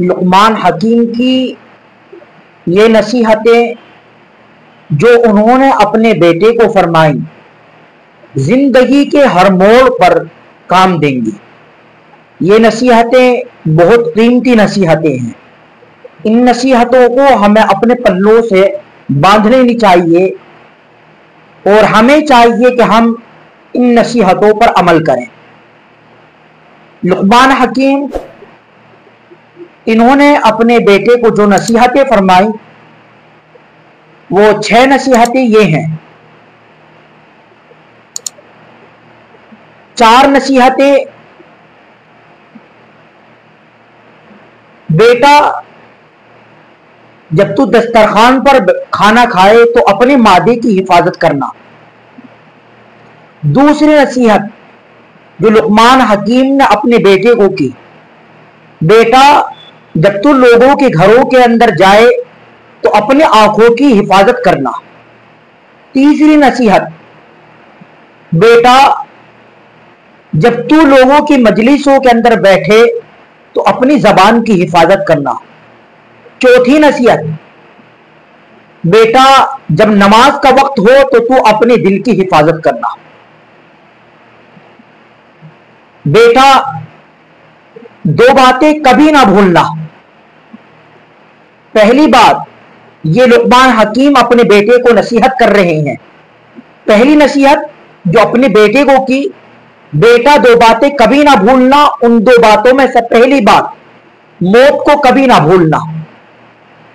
لقمان حکیم کی یہ نصیحتیں جو انہوں نے اپنے بیٹے کو فرمائیں زندگی کے ہر موڑ پر کام دیں گی۔ یہ نصیحتیں بہت قیمتی نصیحتیں ہیں۔ ان نصیحتوں کو ہمیں اپنے پلوں سے باندھ لینی چاہیے اور ہمیں چاہیے کہ ہم ان نصیحتوں پر عمل کریں۔ لقمان حکیم انہوں نے اپنے بیٹے کو جو نصیحتیں فرمائی وہ 6 نصیحتیں یہ ہیں۔ 4 نصیحتیں بیٹا جب تو دسترخوان پر کھانا کھائے تو اپنے معدے کی حفاظت کرنا۔ دوسری نصیحت جو لقمان حکیم نے اپنے بیٹے کو کی، بیٹا جب تو لوگوں کے گھروں کے اندر جائے تو اپنے آنکھوں کی حفاظت کرنا۔ تیسری نصیحت، بیٹا جب تو لوگوں کی مجلسوں کے اندر بیٹھے تو اپنی زبان کی حفاظت کرنا۔ چوتھی نصیحت، بیٹا جب نماز کا وقت ہو تو اپنے دل کی حفاظت کرنا۔ بیٹا 2 باتیں کبھی نہ بھولنا۔ پہلی بات، یہ لقمان حکیم اپنے بیٹے کو نصیحت کر رہے ہیں۔ پہلی نصیحت جو اپنے بیٹے کو کی، بیٹا 2 باتیں کبھی نہ بھولنا۔ ان 2 باتوں میں سے پہلی بات، موت کو کبھی نہ بھولنا۔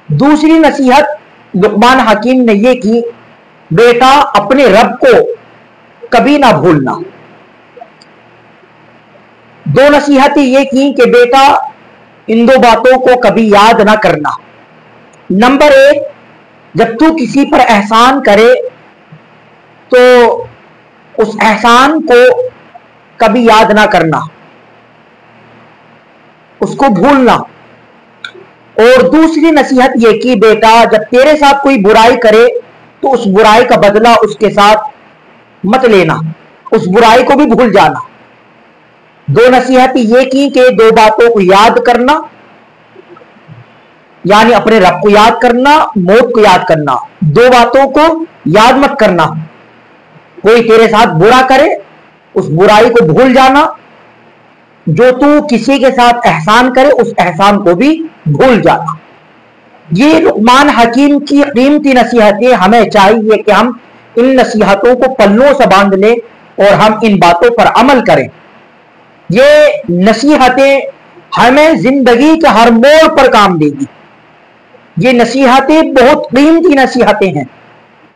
دوسری نصیحت لقمان حکیم نے یہ کی، بیٹا اپنے رب کو کبھی نہ بھولنا۔ 2 نصیحتیں یہ کی کہ بیٹا ان 2 باتوں کو کبھی یاد نہ کرنا۔ نمبر 1، جب تو کسی پر احسان کرے تو اس احسان کو کبھی یاد نہ کرنا، اس کو بھولنا۔ اور دوسری نصیحت یہ کی، بیٹا جب تیرے ساتھ کوئی برائی کرے تو اس برائی کا بدلہ اس کے ساتھ مت لینا، اس برائی کو بھی بھول جانا۔ 2 نصیحتیں یہ کی کہ 2 باتوں کو یاد کرنا، یعنی اپنے رب کو یاد کرنا، موت کو یاد کرنا۔ 2 باتوں کو یاد مت کرنا، کوئی تیرے ساتھ برا کرے اس برائی کو بھول جانا، جو تو کسی کے ساتھ احسان کرے اس احسان کو بھی بھول جانا۔ یہ لقمان حکیم کی قیمتی نصیحتیں، ہمیں چاہیے کہ ہم ان نصیحتوں کو پلوں سے باندھ لیں اور ہم ان باتوں پر عمل کریں۔ یہ نصیحتیں ہمیں زندگی کے ہر موڑ پر کام دے گی۔ یہ نصیحتیں بہت قیمتی نصیحتیں ہیں۔